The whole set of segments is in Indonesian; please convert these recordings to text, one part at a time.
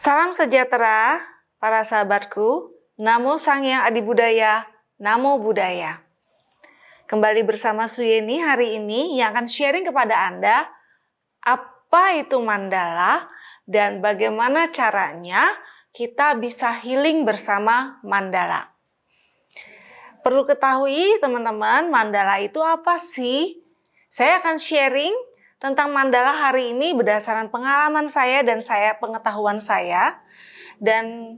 Salam sejahtera para sahabatku, Namo Sang Hyang Adi Budaya, Namo Buddhaya. Kembali bersama Suyeni hari ini yang akan sharing kepada Anda apa itu mandala dan bagaimana caranya kita bisa healing bersama mandala. Perlu ketahui teman-teman, mandala itu apa sih? Saya akan sharing tentang mandala hari ini berdasarkan pengalaman saya dan pengetahuan saya, dan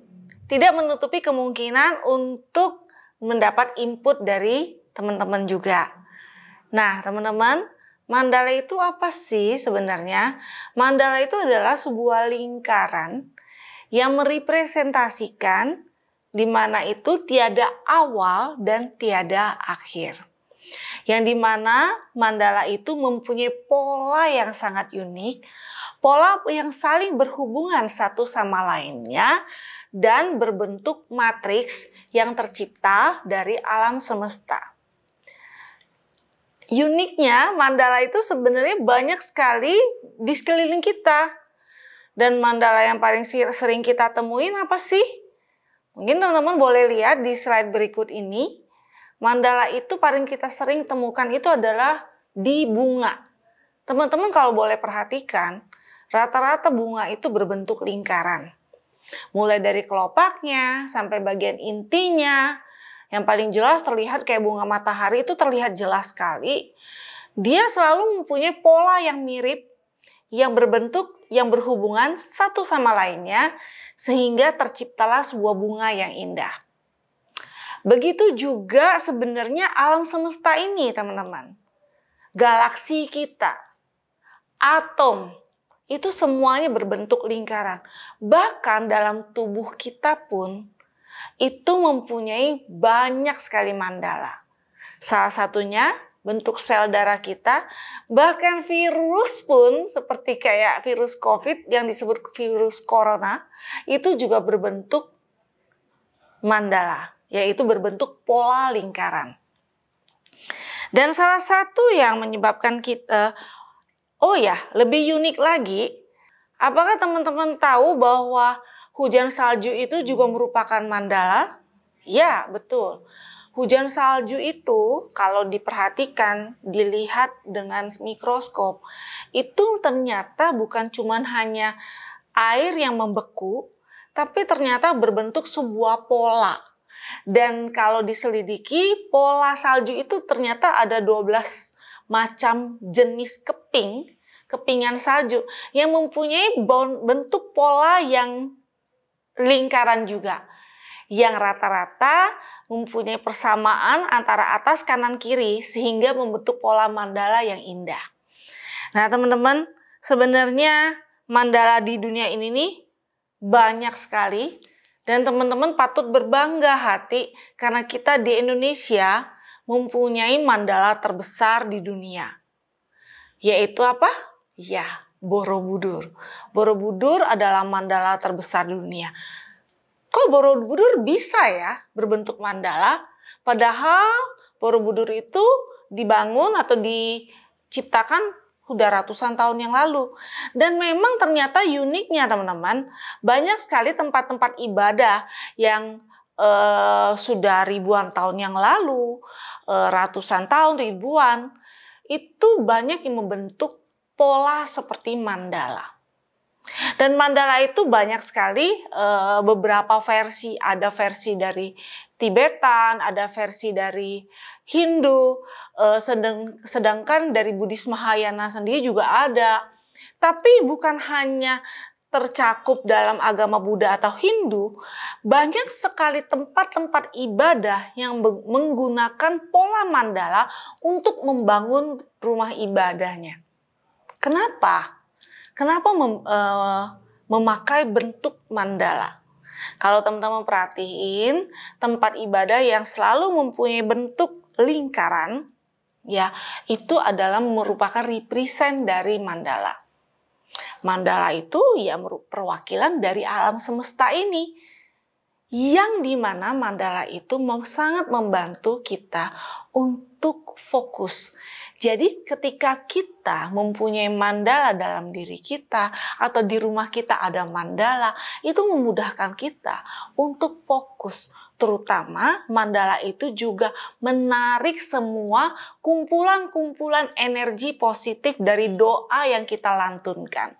tidak menutupi kemungkinan untuk mendapat input dari teman-teman juga. Nah teman-teman, mandala itu apa sih sebenarnya? Mandala itu adalah sebuah lingkaran yang merepresentasikan di mana itu tiada awal dan tiada akhir. Yang dimana mandala itu mempunyai pola yang sangat unik, pola yang saling berhubungan satu sama lainnya, dan berbentuk matriks yang tercipta dari alam semesta. Uniknya mandala itu sebenarnya banyak sekali di sekeliling kita. Dan mandala yang paling sering kita temuin apa sih? Mungkin teman-teman boleh lihat di slide berikut ini. Mandala itu paling kita sering temukan itu adalah di bunga. Teman-teman kalau boleh perhatikan, rata-rata bunga itu berbentuk lingkaran. Mulai dari kelopaknya sampai bagian intinya, yang paling jelas terlihat kayak bunga matahari itu terlihat jelas sekali. Dia selalu mempunyai pola yang mirip, yang berbentuk, yang berhubungan satu sama lainnya, sehingga terciptalah sebuah bunga yang indah. Begitu juga sebenarnya alam semesta ini, teman-teman. Galaksi kita, atom, itu semuanya berbentuk lingkaran. Bahkan dalam tubuh kita pun, itu mempunyai banyak sekali mandala. Salah satunya bentuk sel darah kita, bahkan virus pun seperti kayak virus COVID yang disebut virus corona, itu juga berbentuk mandala, yaitu berbentuk pola lingkaran. Dan salah satu yang menyebabkan kita, lebih unik lagi, apakah teman-teman tahu bahwa hujan salju itu juga merupakan mandala? Ya, betul. Hujan salju itu kalau diperhatikan, dilihat dengan mikroskop, itu ternyata bukan cuma hanya air yang membeku, tapi ternyata berbentuk sebuah pola. Dan kalau diselidiki, pola salju itu ternyata ada 12 macam jenis kepingan salju yang mempunyai bentuk pola yang lingkaran juga. Yang rata-rata mempunyai persamaan antara atas, kanan, kiri sehingga membentuk pola mandala yang indah. Nah teman-teman, sebenarnya mandala di dunia ini nih banyak sekali. Dan teman-teman patut berbangga hati karena kita di Indonesia mempunyai mandala terbesar di dunia. Yaitu apa? Ya, Borobudur. Borobudur adalah mandala terbesar di dunia. Kok Borobudur bisa ya berbentuk mandala? Padahal Borobudur itu dibangun atau diciptakan udah ratusan tahun yang lalu. Dan memang ternyata uniknya teman-teman, banyak sekali tempat-tempat ibadah yang sudah ribuan tahun yang lalu, ratusan tahun, ribuan, itu banyak yang membentuk pola seperti mandala. Dan mandala itu banyak sekali, beberapa versi, ada versi dari Tibetan, ada versi dari Hindu, sedangkan dari Buddhis Mahayana sendiri juga ada. Tapi bukan hanya tercakup dalam agama Buddha atau Hindu, banyak sekali tempat-tempat ibadah yang menggunakan pola mandala untuk membangun rumah ibadahnya. Kenapa? Kenapa memakai bentuk mandala? Kalau teman-teman perhatiin, tempat ibadah yang selalu mempunyai bentuk lingkaran, ya, itu adalah merupakan represent dari mandala. Mandala itu ya perwakilan dari alam semesta ini, yang dimana mandala itu sangat membantu kita untuk fokus. Jadi ketika kita mempunyai mandala dalam diri kita atau di rumah kita ada mandala, itu memudahkan kita untuk fokus. Terutama mandala itu juga menarik semua kumpulan-kumpulan energi positif dari doa yang kita lantunkan.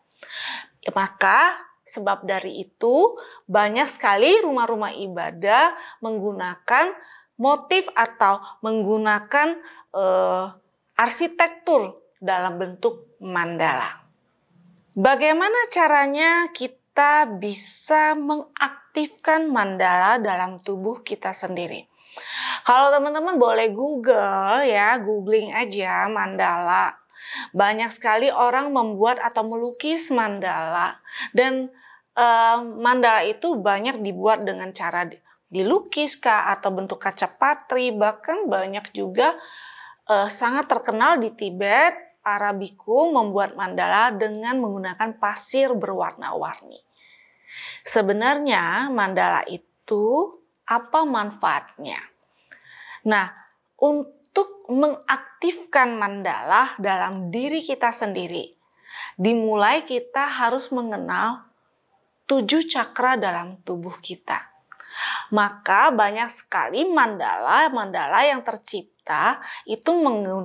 Maka sebab dari itu banyak sekali rumah-rumah ibadah menggunakan motif atau menggunakan arsitektur dalam bentuk mandala. Bagaimana caranya kita bisa mengaktifkan mandala dalam tubuh kita sendiri? Kalau teman-teman boleh Google ya, googling aja mandala. Banyak sekali orang membuat atau melukis mandala, dan mandala itu banyak dibuat dengan cara dilukis atau bentuk kaca patri, bahkan banyak juga sangat terkenal di Tibet, para biku membuat mandala dengan menggunakan pasir berwarna-warni. Sebenarnya mandala itu apa manfaatnya? Nah, untuk mengaktifkan mandala dalam diri kita sendiri, dimulai kita harus mengenal 7 cakra dalam tubuh kita. Maka banyak sekali mandala yang tercipta itu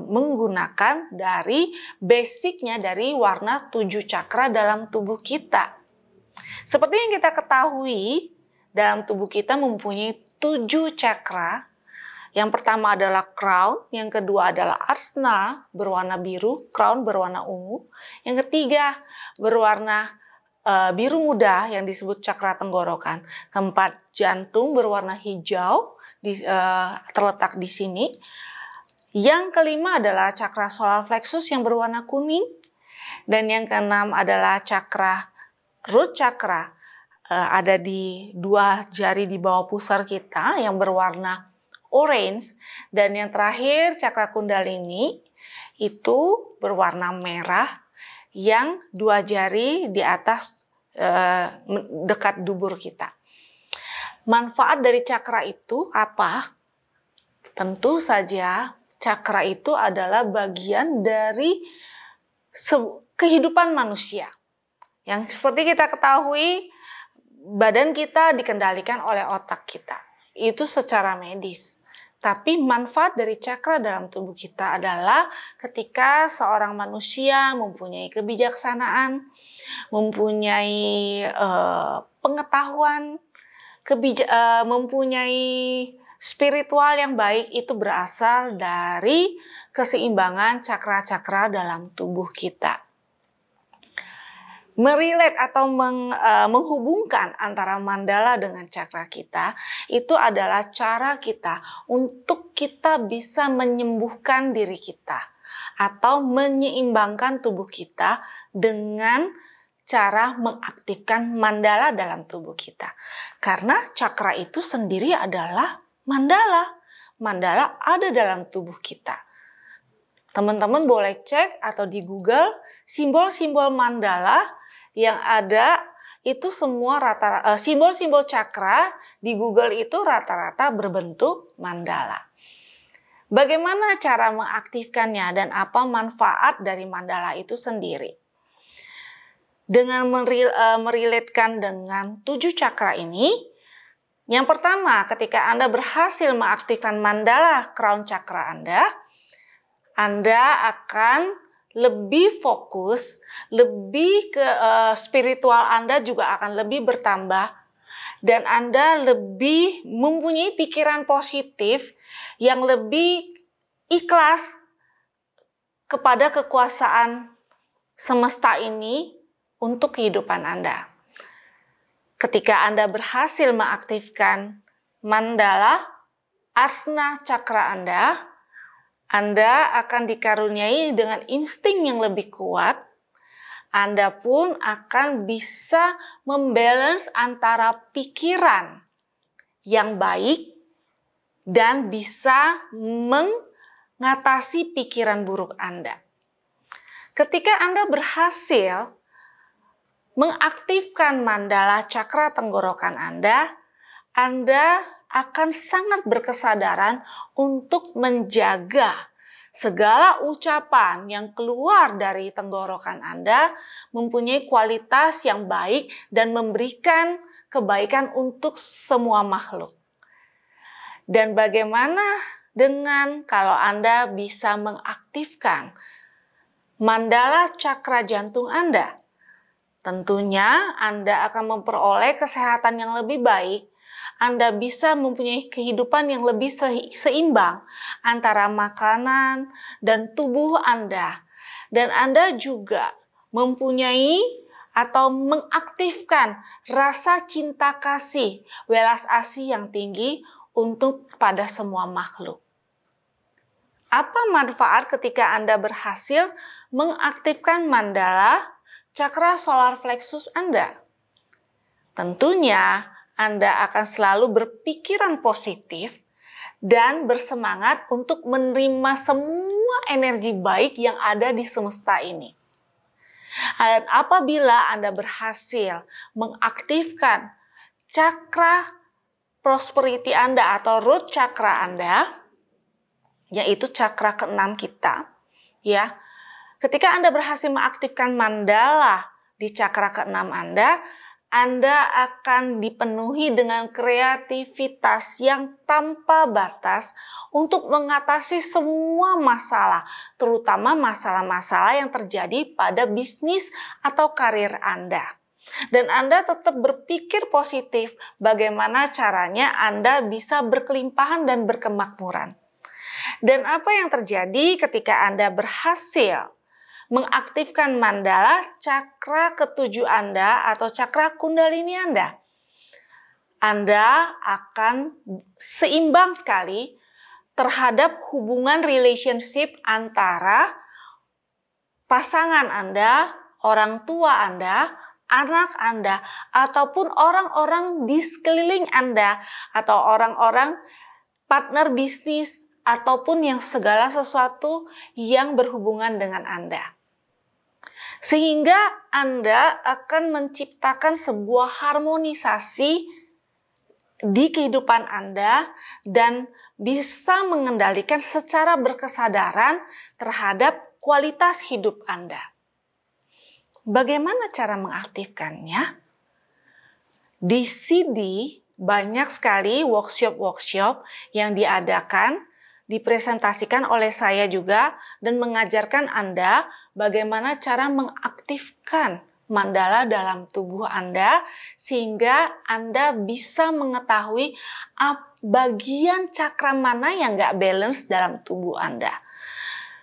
menggunakan dari basicnya dari warna 7 cakra dalam tubuh kita. Seperti yang kita ketahui, dalam tubuh kita mempunyai 7 cakra. Yang pertama adalah crown, yang kedua adalah arsana berwarna biru, crown berwarna ungu. Yang ketiga berwarna biru muda yang disebut cakra tenggorokan. Keempat, jantung berwarna hijau terletak di sini. Yang kelima adalah cakra solar plexus yang berwarna kuning. Dan yang keenam adalah cakra root chakra, ada di 2 jari di bawah pusar kita yang berwarna orange. Dan yang terakhir cakra kundalini itu berwarna merah yang 2 jari di atas dekat dubur kita. Manfaat dari cakra itu apa? Tentu saja cakra itu adalah bagian dari kehidupan manusia. Yang seperti kita ketahui, badan kita dikendalikan oleh otak kita. Itu secara medis. Tapi manfaat dari cakra dalam tubuh kita adalah ketika seorang manusia mempunyai kebijaksanaan, mempunyai pengetahuan, mempunyai spiritual yang baik, itu berasal dari keseimbangan cakra-cakra dalam tubuh kita. Merelate atau menghubungkan antara mandala dengan cakra kita itu adalah cara kita untuk kita bisa menyembuhkan diri kita atau menyeimbangkan tubuh kita dengan cara mengaktifkan mandala dalam tubuh kita. Karena cakra itu sendiri adalah mandala. Mandala ada dalam tubuh kita. Teman-teman boleh cek atau di Google simbol-simbol mandala yang ada itu semua simbol-simbol cakra di Google itu rata-rata berbentuk mandala. Bagaimana cara mengaktifkannya dan apa manfaat dari mandala itu sendiri? Dengan merelatekan dengan 7 cakra ini, yang pertama ketika Anda berhasil mengaktifkan mandala crown cakra Anda akan lebih fokus, lebih ke spiritual Anda juga akan lebih bertambah, dan Anda lebih mempunyai pikiran positif yang lebih ikhlas kepada kekuasaan semesta ini untuk kehidupan Anda. Ketika Anda berhasil mengaktifkan mandala arsana cakra Anda akan dikaruniai dengan insting yang lebih kuat. Anda pun akan bisa membalance antara pikiran yang baik dan bisa mengatasi pikiran buruk Anda. Ketika Anda berhasil mengaktifkan mandala cakra tenggorokan Anda akan sangat berkesadaran untuk menjaga segala ucapan yang keluar dari tenggorokan Anda mempunyai kualitas yang baik dan memberikan kebaikan untuk semua makhluk. Dan bagaimana dengan kalau Anda bisa mengaktifkan mandala cakra jantung Anda? Tentunya Anda akan memperoleh kesehatan yang lebih baik. Anda bisa mempunyai kehidupan yang lebih seimbang antara makanan dan tubuh Anda. Dan Anda juga mempunyai atau mengaktifkan rasa cinta kasih, welas asih yang tinggi untuk pada semua makhluk. Apa manfaat ketika Anda berhasil mengaktifkan mandala cakra solar plexus Anda? Tentunya Anda akan selalu berpikiran positif dan bersemangat untuk menerima semua energi baik yang ada di semesta ini. Dan apabila Anda berhasil mengaktifkan cakra prosperity Anda atau root cakra Anda, yaitu cakra ke-6 kita, ya. Ketika Anda berhasil mengaktifkan mandala di cakra ke-6 Anda akan dipenuhi dengan kreativitas yang tanpa batas untuk mengatasi semua masalah, terutama masalah-masalah yang terjadi pada bisnis atau karir Anda. Dan Anda tetap berpikir positif bagaimana caranya Anda bisa berkelimpahan dan berkemakmuran. Dan apa yang terjadi ketika Anda berhasil mengaktifkan mandala cakra ke-7 Anda atau cakra kundalini Anda? Anda akan seimbang sekali terhadap hubungan relationship antara pasangan Anda, orang tua Anda, anak Anda, ataupun orang-orang di sekeliling Anda, atau orang-orang partner bisnis, ataupun yang segala sesuatu yang berhubungan dengan Anda. Sehingga Anda akan menciptakan sebuah harmonisasi di kehidupan Anda dan bisa mengendalikan secara berkesadaran terhadap kualitas hidup Anda. Bagaimana cara mengaktifkannya? Di CD banyak sekali workshop-workshop yang diadakan, dipresentasikan oleh saya juga, dan mengajarkan Anda bagaimana cara mengaktifkan mandala dalam tubuh Anda sehingga Anda bisa mengetahui bagian cakra mana yang nggak balance dalam tubuh Anda.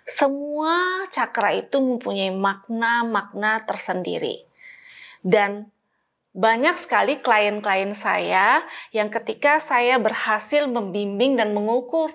Semua cakra itu mempunyai makna-makna tersendiri. Dan banyak sekali klien-klien saya yang ketika saya berhasil membimbing dan mengukur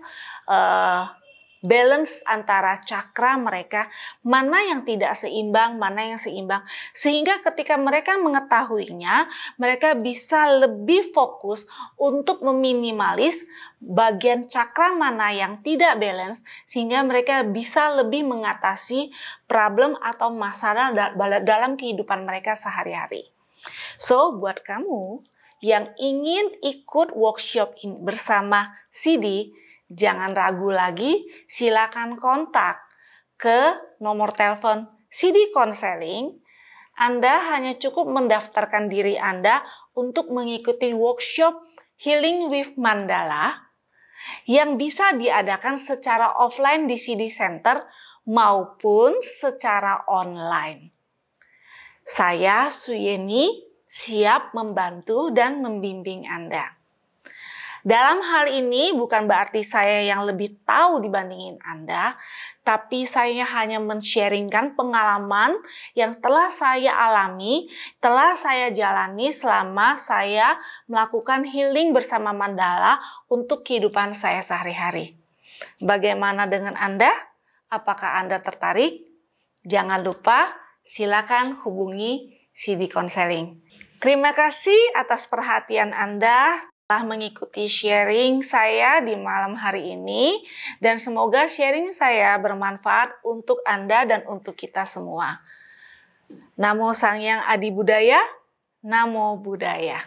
balance antara cakra mereka, mana yang tidak seimbang, mana yang seimbang. Sehingga ketika mereka mengetahuinya, mereka bisa lebih fokus untuk meminimalis bagian cakra mana yang tidak balance, sehingga mereka bisa lebih mengatasi problem atau masalah dalam kehidupan mereka sehari-hari. So, buat kamu yang ingin ikut workshop ini bersama CD, jangan ragu lagi, silakan kontak ke nomor telepon CD Counseling. Anda hanya cukup mendaftarkan diri Anda untuk mengikuti workshop Healing with Mandala yang bisa diadakan secara offline di CD Center maupun secara online. Saya Suyeni siap membantu dan membimbing Anda. Dalam hal ini bukan berarti saya yang lebih tahu dibandingin Anda, tapi saya hanya men-sharingkan pengalaman yang telah saya alami, telah saya jalani selama saya melakukan healing bersama mandala untuk kehidupan saya sehari-hari. Bagaimana dengan Anda? Apakah Anda tertarik? Jangan lupa, silakan hubungi CD Counseling. Terima kasih atas perhatian Anda telah mengikuti sharing saya di malam hari ini, dan semoga sharing saya bermanfaat untuk Anda dan untuk kita semua. Namo Sang Hyang Adi Budaya, Namo Buddhaya.